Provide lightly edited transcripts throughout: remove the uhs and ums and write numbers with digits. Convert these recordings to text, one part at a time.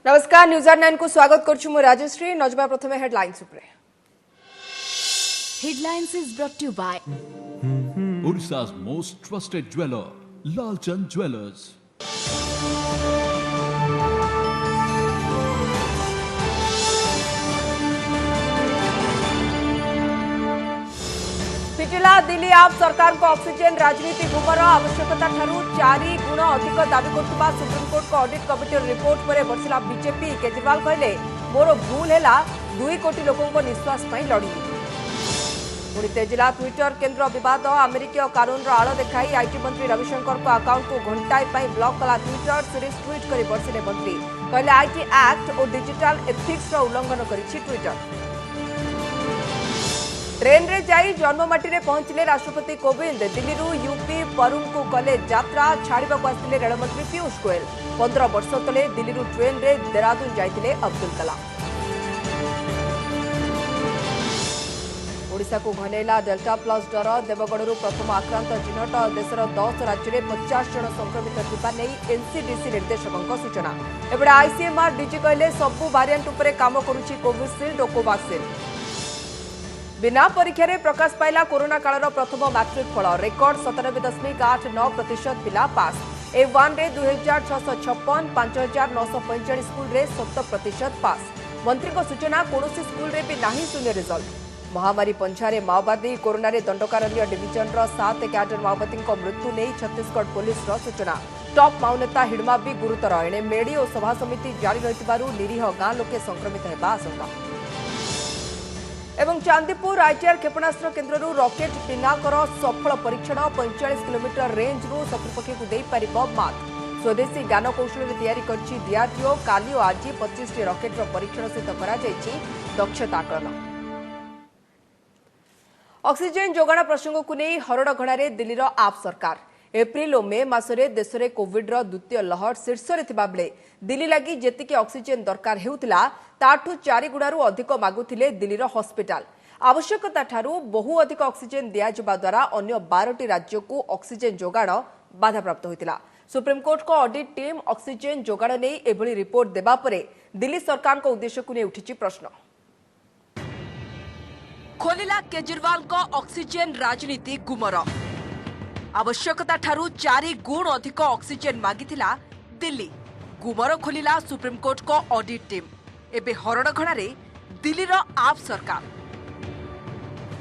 नमस्कार न्यूज 9 को स्वागत करछु मु राजश्री। नजबा प्रथमे हेडलाइंस उपरे। Headlines is brought to you by Odisha's most trusted jeweler, Lalchand Jewelers. पिटिला Delhi आप सरकार को ऑक्सीजन राजनीति गुमर आवश्यकता ठारू 4 गुण अधिक दाबी करथुबा सुप्रीमकोर्ट को ऑडिट कमिटी रिपोर्ट पर बरसिला बीजेपी। केजरीवाल कहले मोर भूल हैला 2 कोटी लोकों को निश्वास पई लड़ी। पुणी तेजिला ट्विटर केन्द्र विवाद अमेरिकीय कानून आड़ देखाई आईटी मंत्री रविशंकर को अकाउंट को घंटाए पई ब्लॉक कला ट्विटर सीरीज ट्वीट कर बरसिले मंत्री कहले आईटी एक्ट और डिजिटल एथिक्स उल्लंघन करिछि ट्विटर। ट्रेन रे जाई जन्ममाटी रे पहुंचले राष्ट्रपति कोविंद। दिल्ली रु यूपी परुम को कले यात्रा छाड़िबा को आसिले रेलमंत्री पीयूष गोयल। 15 वर्ष तले दिल्ली रु ट्रेन रे देहरादून जाइतिले अब्दुल कलाम। ओडिशा को घनेला डेल्टा प्लस डर। देवगढ़ प्रथम आक्रांत चिन्हट। देशर 10 राज्य में 50 जन संक्रमित थिबा नै एनसीडीसी निर्देशकों सूचना। एबडे आईसीएमआर डीजी कहले सबु वेरिएंट उपरे काम करूछि कोविशील्ड और कोवैक्सीन। बिना परीक्षा रे प्रकाश पाइला कोरोना कालर प्रथम मैट्रिक फल। रेकर्ड 97.89% पिला पास। A1 रे 2656 5945 स्कूल रे 100% पास। मंत्री को सूचना कोनोसी स्कूल रे भी नाही शून्य रिजल्ट। महामारी पंछारे माओवादी कोरोना रे दंडकारण्य डिविजन रो 7 कैडर माओवादी को मृत्यु नहीं छत्तीसगढ़ पुलिस रो सूचना। टॉप माओ नेता हिडमा भी गुरुतर। एणे मेडी और सभा समिति जारी रहितबारु निरीह गां लोके संक्रमित हेबा आशंका। एवं चांदीपुर आईटीआर क्षेपणास्त्र केन्द्र रॉकेट पिनाकर सफल परीक्षण। 45 किलोमीटर रेंज रु शत्रुपक्ष को दे पारिबो मात। स्वदेशी ज्ञान कौशल तैयारी करछि डीआरडीओ। काली और आज 25 टी रॉकेट परीक्षण सहित करा जायछि दक्षता आकलन। ऑक्सीजन जोगाण प्रसंग को नहीं हरड़घड़ा दिल्लीर आप सरकार। एप्रिल और मे मासरे देश में कोविड द्वितीय लहर शीर्ष रे थिबा बेले दिल्ली लगी जेतिके ऑक्सीजन दरकार हेउतिला ताठू 4 गुणारू अधिक मागुथिले दिल्लीर हॉस्पिटल। आवश्यकता ठारू बहु अधिक ऑक्सीजन दियाजिबा द्वारा अन्य 12टी राज्य को ऑक्सीजन जोगाण बाधाप्राप्त होइतिला। सुप्रीमकोर्ट को ऑडिट टीम ऑक्सीजन जोगाण नै एभली रिपोर्ट देबा परे दिल्ली सरकार को उद्देश्य को नै उठिछि प्रश्न। खोलिला केजरीवाल को ऑक्सीजन राजनीति गुमर। आवश्यकता ठारू 4 गुण अधिक ऑक्सीजन मागिथिला दिल्ली। गुमर खोलिला सुप्रीमकोर्ट को ऑडिट टीम। एबे हरड़घड़ा रे दिल्लीर आप सरकार।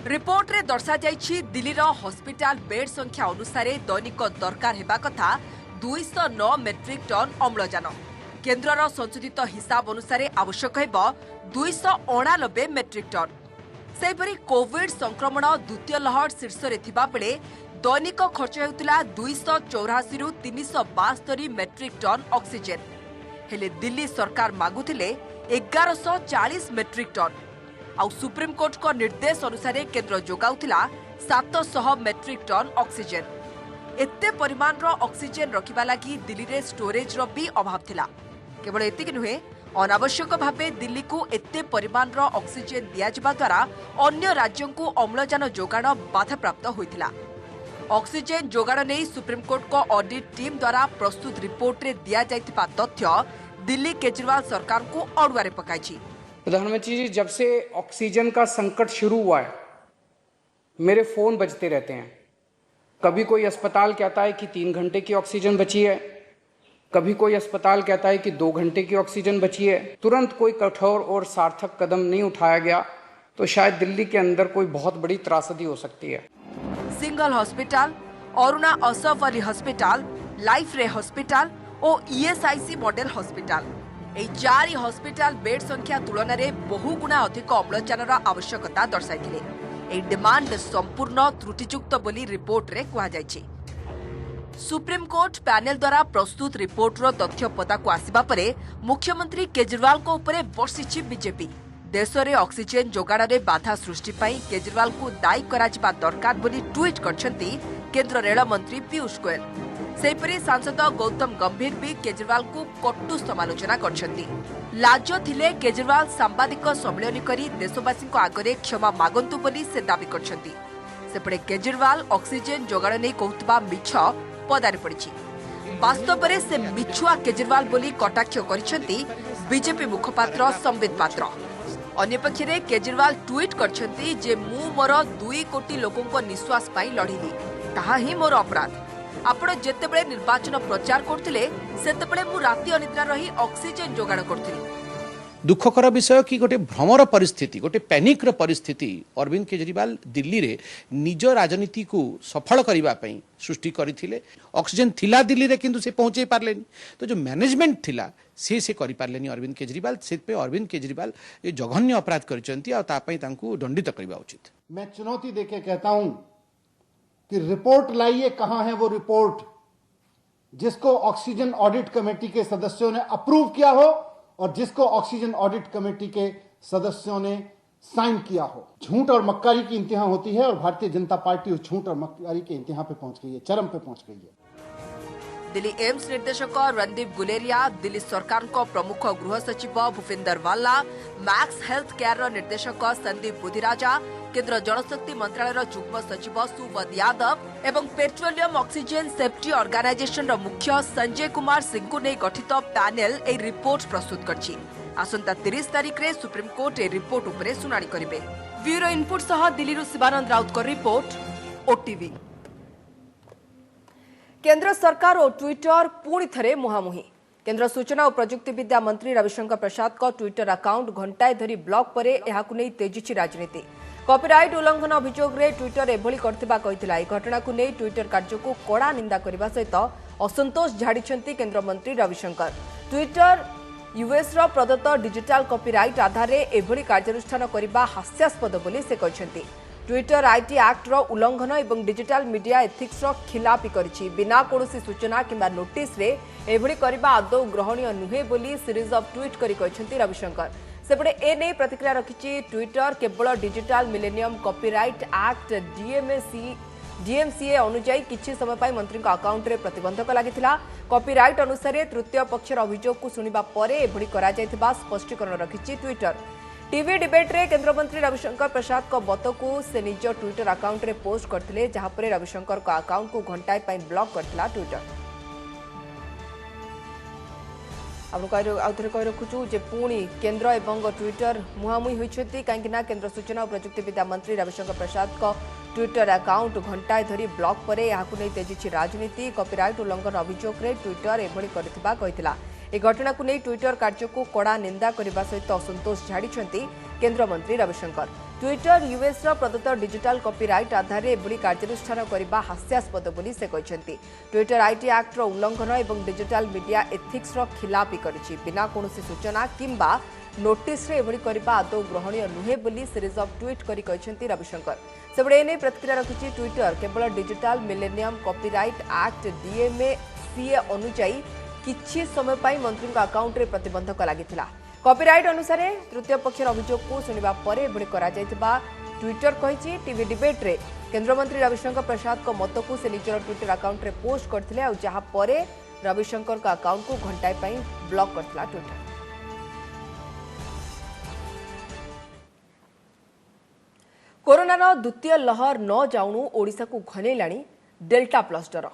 रिपोर्ट रे दर्शा जाइछि दिल्लीर हॉस्पिटल बेड संख्या अनुसार दैनिक दरकार हेबा कथा 209 मेट्रिक टन अम्लजान। केन्द्रर संशोधित हिसाब अनुसार आवश्यक हेब 289 मेट्रिक टन। सेपरी कोविड संक्रमण द्वितीय लहर शीर्ष रे थिबा बेले दैनिक खर्च हेउतिला 284 रु 372 मेट्रिक टन ऑक्सीजन। हेले दिल्ली सरकार मागुथिले 1140 मेट्रिक टन। आउ सुप्रीम कोर्ट को निर्देश अनुसार केन्द्र जोगाउथिला 700 मेट्रिक टन ऑक्सीजन। एते परिमाण रो ऑक्सीजन रखिबा लागि दिल्ली रे स्टोरेज रो भी अभाव थिला। केवल एतिक नुहे अनावश्यक भावे दिल्ली को एते परिमाण रो ऑक्सीजन दियाजिबा द्वारा अन्य राज्यों को अम्लजान जोगाण बाधाप्राप्त होइथिला। ऑक्सीजन जोगाण नहीं सुप्रीमकोर्ट को ऑडिट टीम द्वारा प्रस्तुत रिपोर्ट रे दिया जाइतिबा तथ्य दिल्ली केजरीवाल सरकार को अड़ुआरे पकाइछि। प्रधानमंत्री जी, जब से ऑक्सीजन का संकट शुरू हुआ है मेरे फोन बजते रहते हैं। कभी कोई अस्पताल कहता है कि 3 घंटे की ऑक्सीजन बची है, कभी कोई अस्पताल कहता है कि 2 घंटे की ऑक्सीजन बची है। तुरंत कोई कठोर और सार्थक कदम नहीं उठाया गया तो शायद दिल्ली के अंदर कोई बहुत बड़ी त्रासदी हो सकती है। Single hospital, Aruna Asaf Ali hospital, life रे हॉस्पिटल और ईएसआईसी मॉडल हॉस्पिटल ए 4 हॉस्पिटल बेड संख्या तुलन में बहु गुणा अधिक अम्लजान आवश्यकता दर्शाइथिले। ए डिमांड संपूर्ण त्रुटियुक्त बोली रिपोर्ट रे कहा जायछि। सुप्रीम कोर्ट पैनल द्वारा प्रस्तुत रिपोर्ट रो तथ्य पता को आसीबा परे मुख्यमंत्री केजरीवाल को ऊपर बर्षिछि बीजेपी। देश में ऑक्सीजन जोगाण में बाधा सृष्टि पाई केजरीवाल को दायी कराजिबा दरकार बोली ट्वीट करछंती केंद्र रेल मंत्री पीयूष गोयल। सेपरी सांसद गौतम गंभीर भी केजरीवाल को कटु समालोचना करछंती। लाज थिले केजरीवाल सांबादिक सम्मेलन करी देशवासी आगरे क्षमा मागंतु बोली से दाबी करछंती। सेपटे केजरीवाल ऑक्सीजन जोगाण नहीं कहउतबा मिछ पदारे पड़िछि। वास्तव में से मिछुआ केजरीवाल बोली कटाक्ष करिसेंती बीजेपी मुखपात्र संबित पात्र। अन्यपक्षे केजरीवाल ट्वीट करछंती जे मु मोर 2 कोटी लोकों निश्वास पाई लढ़िली ताहा ही मोर अपराध। आपण जेतेबेले निर्वाचन प्रचार करथिले सेतेबेले मु राति अनिद्रा रही ऑक्सीजन जोगाड़ करथिली। दुखकर विषय कि गोटे भ्रमर परिस्थिति गोटे पैनिक्र परिस्थिति अरविंद केजरीवाल दिल्ली रे निज राजनीति को सफल करने सृष्टि करथिले। ऑक्सीजन थिला दिल्ली रे किंतु से पहुंचे पारलेनी। तो जो मैनेजमेंट थिला से करि पारलेनी अरविंद केजरीवाल। से अरविंद केजरीवाल ये जघन्य अपराध करचंती आ तापई तांकू दंडित करबा उचित। मैं चुनौती देके कहता हूं कि रिपोर्ट लाइए। कहां है वो रिपोर्ट जिसको ऑक्सीजन ऑडिट कमेटी के सदस्यों ने अप्रूव किया हो और जिसको ऑक्सीजन ऑडिट कमेटी के सदस्यों ने साइन किया हो। झूठ और मक्कारी की इंतहा होती है और भारतीय जनता पार्टी उस झूठ और मक्कारी के इंतहा पे पहुंच गई है, चरम पे पहुंच गई है। दिल्ली एम्स निर्देशक रणदीप गुलेरिया, दिल्ली सरकार को प्रमुख गृह सचिव भूपिंदर वाला, मैक्स हेल्थ केयर निर्देशक संदीप बुधिराजा, केंद्र जलशक्ति मंत्रालय जुग्म सचिव सुबोध यादव एवं पेट्रोलियम ऑक्सीजन सेफ्टी ऑर्गेनाइजेशन मुख्य संजय कुमार सिंह को नहीं गठित पैनेल ए रिपोर्ट प्रस्तुत करछि। आसंता 30 तारिख रे सुप्रीम कोर्ट ए रिपोर्ट उपरे सुनानी करिवे। ब्यूरो इनपुट सह दिल्ली शिवानंद राउत को रिपोर्ट, ओटीवी। केंद्र सरकार और ट्विटर पुणी थरे मुहांमुही। केंद्र सूचना और प्रजुक्ति विद्या मंत्री रविशंकर प्रसाद को ट्विटर अकाउंट घंटाए धरी ब्लॉक परे एहाकु नै तेजिछि राजनीति। कॉपीराइट उल्लंघन अभियोग रे ट्विटर एभली करथिबा कहितला। ए घटना को नै ट्विटर कार्य को कड़ा निंदा करबा सहित असंतोष झाड़िछंती केंद्र मंत्री रविशंकर। ट्विटर यूएस रो प्रदत्त डिजिटल कॉपीराइट आधार रे एभली कार्यानुष्ठान करबा हास्यास्पद बोली से कहछंती। ट्विटर आईटी एक्ट रो उल्लंघन एवं डिजिटल मीडिया एथिक्स रो खिलापी करिछि। बिना कोनोसी सूचना किंबा नोटिस रे एभली करबा आदौ ग्रहणीय नुहे बोली सीरीज ऑफ ट्वीट करी कहछंती रविशंकर। सेपटे ए नै प्रतिक्रिया रखिछि ट्विटर केवल digital millennium copyright act DMCA अनुसार किछि समय पाई मंत्री अकाउंट रे प्रतिबंधक लागिथिला। कॉपीराइट अनुसार तृतीय पक्षर अभियोग को सुनिबा परे एभली करा जायथिबा स्पष्टीकरण रखिछि ट्विटर। टीवी डिबेट रे केंद्र मंत्री रविशंकर प्रसाद को बत को से निज ट्विटर अकाउंट रे पोस्ट करथिले, जहां पर रविशंकर को अकाउंट को घंटाए पाई ब्लॉक करथिला ट्विटर। आउथरे कहि रखुछु जे पुणी केंद्र एवं ट्विटर मुहांमुही होइछथि काहेकि ना केंद्र सूचना और प्रजुक्ति विद्या मंत्री रविशंकर प्रसाद को ट्विटर अकाउंट घंटाए धरी ब्लॉक परे याकु नै तेजिछि राजनीति। कॉपीराइट उल्लंघन अभियोग रे ट्विटर एभली करथिबा कहितला। ए घटना को नहीं ट्विटर कार्य को कड़ा निंदा करने सहित असंतोष झाड़िछंती केंद्र मंत्री रविशंकर। ट्विटर यूएस रो प्रदत्त डिजिटल कॉपीराइट आधार रे एभली कार्यानुष्ठान करबा हास्यास्पद बोली से कहछंती। ट्विटर आईटी एक्ट रो उल्लंघन एवं डिजिटल मीडिया एथिक्स रो खिलापी करिछि। बिना कोनोसी सूचना किंबा नोटिस रे एभली करबा आदौ ग्रहणीय नुहे बोली सीरीज ऑफ ट्वीट करी कहछंती रविशंकर। सेबडे नै प्रतिक्रिया रखिछि ट्विटर केवल digital millennium copyright act DMCA अनुसार किछि समय पाई मंत्री अकाउंट रे प्रतिबंधक लागिथिला। कॉपीराइट अनुसार तृतीय पक्षर अभियोग को सुनिबा परे एभली करा जायतिबा ट्विटर कहिछि। टीवी डिबेट रे केंद्र मंत्री रविशंकर प्रसाद को मत को से निजर ट्विटर अकाउंट रे पोस्ट करथिले आ जहां परे रविशंकर का अकाउंट को घंटाए पाई ब्लॉक करथिला ट्विटर। कोरोनार द्वितीय लहर न जाउनु ओडिशा को घनेलाणी डेल्टा प्लस डर।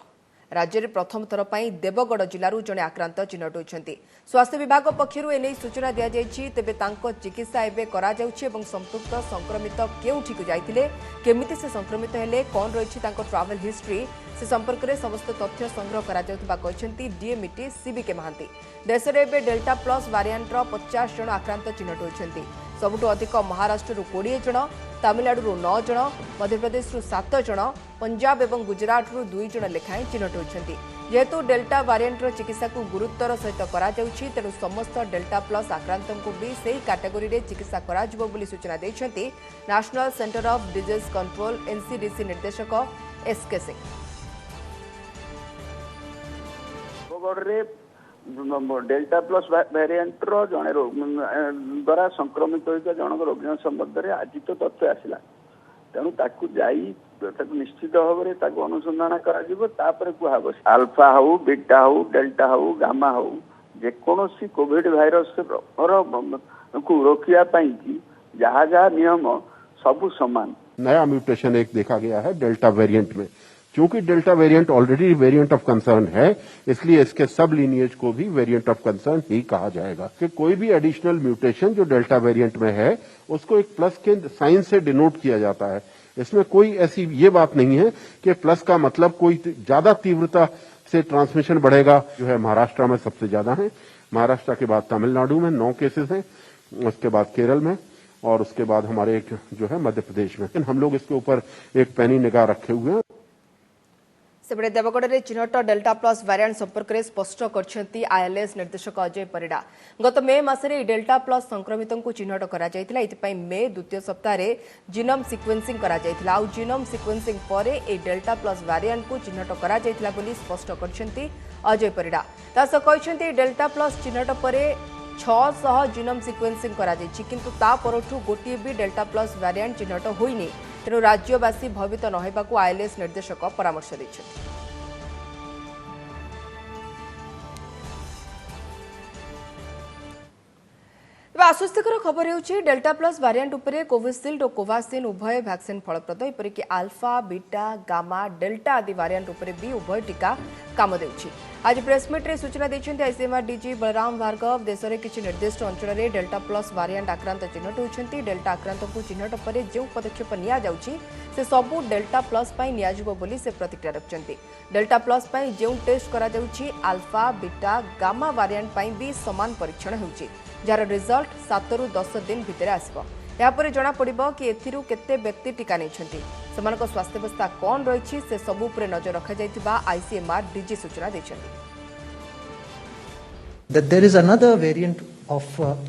राज्य में प्रथम थर पर देवगढ़ जिलूर जड़े आक्रांत चिन्हट होती। स्वास्थ्य विभाग पक्षर एने सूचना दि जाइए। तेबे तांको चिकित्सा एवं करा जाउछि एवं संपुक्त संक्रमित केउठी को जाइतिले, केमिति से संक्रमित हेले, कौन रही ट्रावेल हिस्ट्री से संपर्क में समस्त तथ्य संग्रह करा जाउथिबा कहछंती डीएमईटी सीबीके महांती। देश में एवं डेल्टा प्लस वारिएंटर 50 जन आक्रांत चिन्हट होती। सबुठु अधिक महाराष्ट्र 20 जन, तमिलनाडु 9 जन, मध्यप्रदेश 7 जन, पंजाब और गुजरात 2 जन लेखाएं चिन्हट होती। जेहेतु डेल्टा वारिएंटर चिकित्सा को गुरुत्वर सहित करा जाउछि, तेणु समस्त डेल्टा प्लस आक्रांतों को भी सही कैटेगोरी रे चिकित्सा करा जिवो बोली सूचना देइछंती National Centre of Disease Control NCDC निर्देशक SK Singh. Delta plus variant रो जने द्वारा संक्रमित होइका जनक रोगी संबंध में आज तो तथ्य आसिला, तेणु ताकू जाई ताकू निश्चित भाव में ताकू अनुसंधान करा जिवो। तापर कुहाबो अल्फा हो, बीटा हो, डेल्टा हो, गामा हो, जेकोसी कोविड वायरस को रोकिया पाई कि जहाँ जहाँ नियम सब समान। नया म्यूटेशन एक देखा गया है डेल्टा वेरिएंट में, क्योंकि delta variant already variant of concern है, इसलिए इसके सब लीनिएज को भी वेरिएंट ऑफ कंसर्न ही कहा जाएगा। कि कोई भी एडिशनल म्यूटेशन जो डेल्टा वेरिएंट में है उसको एक प्लस के साइन से डिनोट किया जाता है। इसमें कोई ऐसी ये बात नहीं है कि प्लस का मतलब कोई ज्यादा तीव्रता से ट्रांसमिशन बढ़ेगा। जो है महाराष्ट्र में सबसे ज्यादा है, महाराष्ट्र के बाद तमिलनाडु में 9 केसेस हैं, उसके बाद केरल में, और उसके बाद हमारे एक जो है मध्य प्रदेश में। हम लोग इसके ऊपर एक पैनी निगाह रखे हुए हैं। सेपटे देवगढ़ में चिन्हट डेल्टा प्लस भारिएंट संपर्क में स्पष्ट कर आईएलएस निर्देशक अजय परिडा। गत मे मासरे डेल्टा प्लस संक्रमित को चिन्हट कर मे द्वितीय सप्ताह जीनोम सिक्वेन्सिंग कर जीनोम सिक्वेन्सिंग पर ए डेल्टा प्लस भारिएंट को चिन्हट कर स्पष्ट कर अजय परिडा। तासह कहते डेल्टा प्लस चिन्हट पर 600 जीनोम सिक्वेन्सिंग किंतु ता परठू गोटे भी डेल्टा प्लस भारिएंट चिन्हट होइनी। तेणु राज्यवासी भयभीत न होबाकू आईएलएस निर्देशक परामर्श दैछथि। आश्वस्तिकर खबर होउछि डेल्टा प्लस भारिएंट उपरे कोविशील्ड और कोवाक्सिन उभय वैक्सीन फलप्रद। एपरिक आल्फा बीटा गामा डेल्टा आदि भारिएंट उपरे भी उभय टीका काम देउछि। आज प्रेसमिट रे सूचना दैछन्ति आईसीएमआर डीजी बलराम भार्गव। देश में किछि निर्दिष्ट अंचल में डेल्टा प्लस भारिएंट आक्रांत चिन्हट होइछन्ति। डेल्टा आक्रांत को चिन्हट पर जो पदक्षेप निया जाउछि से सबु डेल्टा प्लस पई निया जिवो बोली से प्रतिक्रिया रखछन्ति। डेल्टा प्लस पई जो टेस्ट करा जाउछि आल्फा बीटा गामा भारिएंट पई भी समान परीक्षण होउछि, जार रिजल्ट 7 रु 10 दिन भितर आसिबो। यापर जना पड़िबो कि एथिरु केते व्यक्ति टीका नेछन्ति, समानको स्वास्थ्य अवस्था कोन रहिछि से सबु उपरे नजर रखा जायतिबा आईसीएमआर डीजी सूचना दैछन्ति। That there is another variant of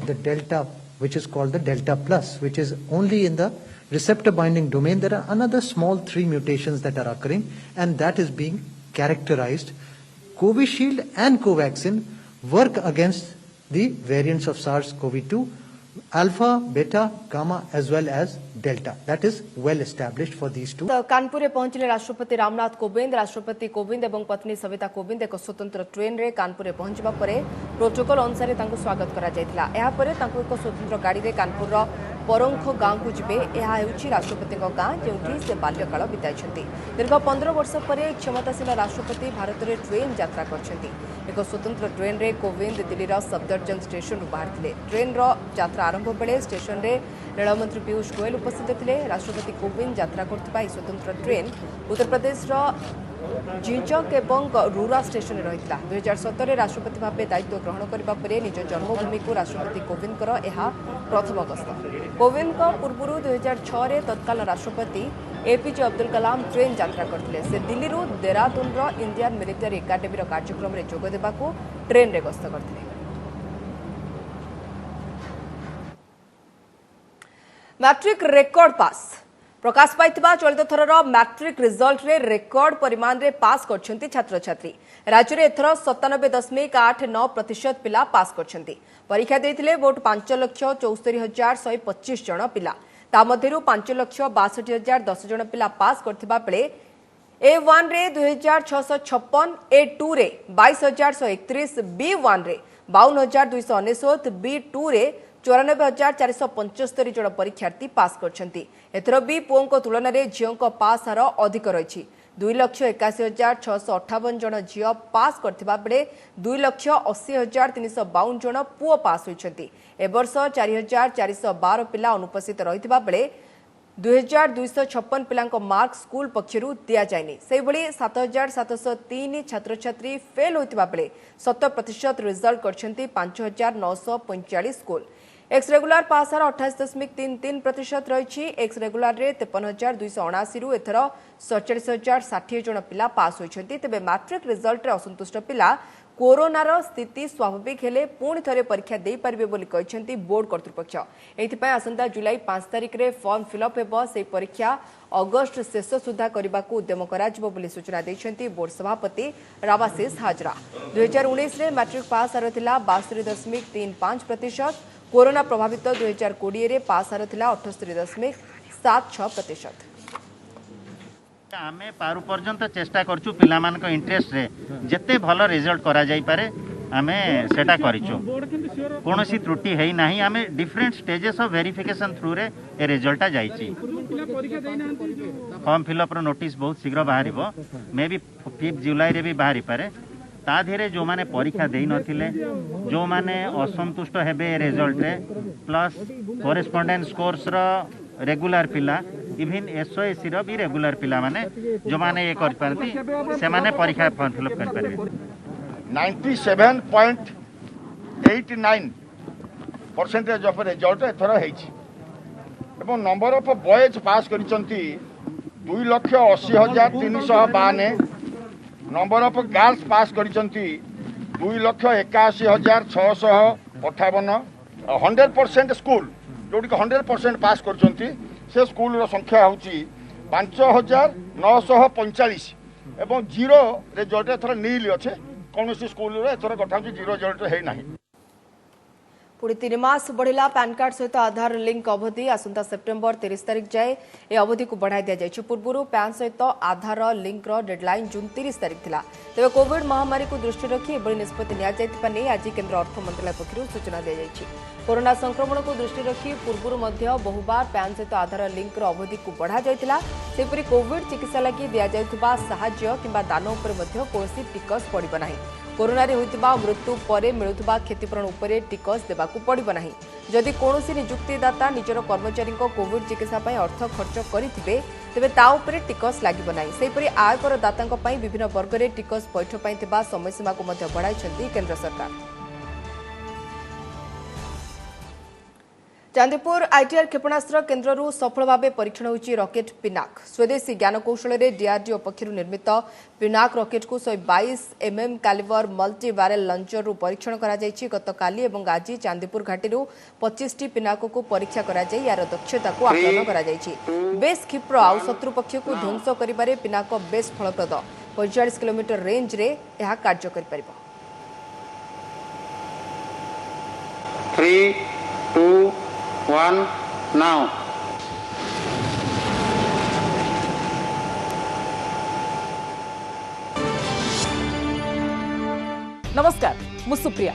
the delta which is called the delta plus, which is only in the receptor binding domain. There are another small 3 mutations that are occurring, and that is being characterized. Covishield and Covaxin work against the variants of SARS-CoV-2, alpha, beta, gamma as well as delta. That is well established for these two. Kanpur में पहुंचले राष्ट्रपति रामनाथ कोविंद। राष्ट्रपति कोविंद एवं पत्नी सविता कोविंद एक स्वतंत्र train रे कानपुर में पहुंचबा परे प्रोटोकॉल अनुसार तांको स्वागत करा जायतिला। एहा परे तांको एक स्वतंत्र गाड़ी रे कानपुर रो परंख गांव को जिबे। एहा हेउछि राष्ट्रपति को गां जेउठी से बाल्यकाल बिताइछन्ति। दीर्घ 15 वर्ष परे क्षमताशील राष्ट्रपति भारत रे ट्रेन यात्रा करछन्ति। एक स्वतंत्र ट्रेन रे कोविंद दिल्ली रो सफदरजंग स्टेशन रु बाहरथिले। ट्रेन रो यात्रा आरंभ बेले स्टेशन रे रेल मंत्री पीयूष गोयल उपस्थित थे। राष्ट्रपति कोविंद यात्रा करथिबा स्वतंत्र ट्रेन उत्तर प्रदेश रो जिंचक एवं रूरा स्टेशन रही। 2017 राष्ट्रपति भाव दायित्व ग्रहण करने पर निज जन्मभूमि को राष्ट्रपति कोविंद प्रथम गस्त। कोविंद पूर्व 2006 रे तत्काल राष्ट्रपति एपीजे अब्दुल कलाम ट्रेन यात्रा करथिले। से दिल्ली रु देहरादून रो इंडियन मिलिटरी एकाडेमी रो कार्यक्रम रे जोग देबाकू ट्रेन रे गस्त करथिले। मैट्रिक रेकर्ड पास प्रकाश पाइथिबा चलित थरर मैट्रिक रिजल्ट रे रेकर्ड परिमाण रे पास करछन्ती छात्र छात्री। राज्य रे एथर 97.89% पिला पास करछन्ती। परीक्षा देथिले वोट 5,74,125 जण पिला। ता मध्यरु 5,62,010 जण पिला पास करथिबा बेले A1 रे 2,656, A2 रे 22,131, B1 रे 52,299, B2 रे 94,475 जन परीक्षार्थी पास करछन्ती। एथर भी पुओं को तुलन में झीओं को पास हार अधिक रही। 2,81,658 जन झीओ पास करथिबा बेले 2,80,352 जन पुओ पास होइछन्ती। ए वर्ष 4,412 पिला अनुपस्थित रहिथिबा बेले 2,256 पिलांको मार्क स्कूल पक्षरु दिया जायनी। सेहि भली 7,703 छात्र छात्री फेल होइतिबा बेले 100% रिजल्ट करछन्ती 5,945 स्कूल। एक्स रेगुलर पास हार 28.33% रही। एक्स रेगुलर रे 53,279 रु एथर 47,060 जन पिला पास होइछन्ती। तेबे मैट्रिक रिजल्ट रे असंतुष्ट पिला कोरोनार स्थिति स्वाभाविक हेले पुणी थरे परीक्षा दे पारिबे बोली कहिसेंती बोर्ड कर्तृपक्ष। एथिपाई आसंता जुलाई 5 तारिख रे फॉर्म फिलअप हेबो। से परीक्षा अगस्त शेष सुधा करबाकू उद्यम कराजिबो बोली सूचना दैछन्ती बोर्ड सभापति रावाशिष हाजरा। 2019 रे मैट्रिक पास हार थिला 62.35%। कोरोना प्रभावित 2020 रे पास हार थिला 78.76%। आमे पारु पर्यंत चेष्टा करछु पिला मान को इंटरेस्ट रे जते भलो रिजल्ट करा जाई पारे आमे सेटा करिचो कोनोसी त्रुटि है नहीं आमे different stages of verification through रे ए रिजल्ट जाइची फॉर्म फिलअप रो नोटिस बहुत शीघ्र बाहर मे बी 5 जुलाई रे भी बाहरी पारे ता धीरे जो माने परीक्षा देई नथिले जो माने असंतुष्ट हेबे रिजल्ट रे प्लस कोरेस्पोंडेंस कोर्स रो रेगुलर पिला इवन एसओएसी रो भी रेगुलर पिला माने जो माने ये कर पारती से माने परीक्षा फॉर्म फिलअप कर पारबे 97.89% ऑफ रिजल्ट एथर हेछि एवं नंबर ऑफ बॉयज पास करिसंती 2,80,352 नंबर ऑफ गर्ल्स पास करिसंती 2,81,658 100% स्कूल जोटी 100% पास करिसंती से स्कूल रो संख्या होची 5,945 एवं जीरो रिजल्ट एथर नील अच्छे कौन स्कूल एथर कथा जीरो रिजल्ट है ना पुणी 3 मास बढ़िला पैन कार्ड सहित आधार लिंक अवधि आसंता सेप्टेम्बर 30 तारिख जाए ए अवधि को बढ़ाई दि जाए पूर्व पैन सहित आधार लिंक डेडलाइन जून 30 तारिख थिला तेज कोविड महामारी को दृष्टि रखी एभली निष्पत्ति नि आज केन्द्र अर्थ मंत्रालय पक्षर सूचना दी जाएगी कोरोना संक्रमण को दृष्टि रखी पूर्व बहुबार पैन सहित आधार लिंक अवधि को बढ़ा जाइतिला सेपरि कोविड चिकित्सा लगी दि जाउथबा साहाय्य किंबा दान उपर कौन टिकस पड़िब नाही कोरोना रे होइतिबा मृत्यु परे मिलुथबा क्षतिपूरण उपरे टिकस देबाकू पड़िब नाही जदि कोनोसी नियुक्तिदाता निजर कर्मचारी कोविड चिकित्सा पई अर्थ खर्च करिथिबे तेबे ता उपरे टिकस लागिब नाही सेपरि आयकर दातांक पई विभिन्न वर्ग रे टिकस पैठ पई थिबा समयसीमा को मध्य बढ़ाइछन्ती केंद्र सरकार चांदीपुर आईटीआर क्षेपणास्त्र केन्द्र सफल भाव परीक्षण होची रॉकेट पिनाक स्वदेशी ज्ञानकौशल डीआरडीओ पक्षर निर्मित पिनाक रॉकेट को 122 mm calibre multi barrel launcher परीक्षण करा जायछि गतकाली एवं आज चांदीपुर घाटी 25 टी पिनाक को परीक्षा करा जाय यार दक्षता को आकलन करा जायछि बेस क्षिप्र आउ शत्रु पक्ष को ध्वंस करिबारे पिनाक बेस फलप्रद 45 किलोमीटर रेंज रे यह कार्य करि परिबो 3 2 1 now नमस्कार मु सुप्रिया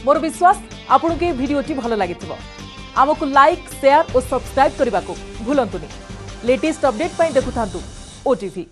मोर विश्वास आपन के वीडियोटी भलो लागिथिबो आमको लाइक शेयर और सब्सक्राइब करने को भूलंतुनी लेटेस्ट अपडेट पई देखुथांतु ओटीवी।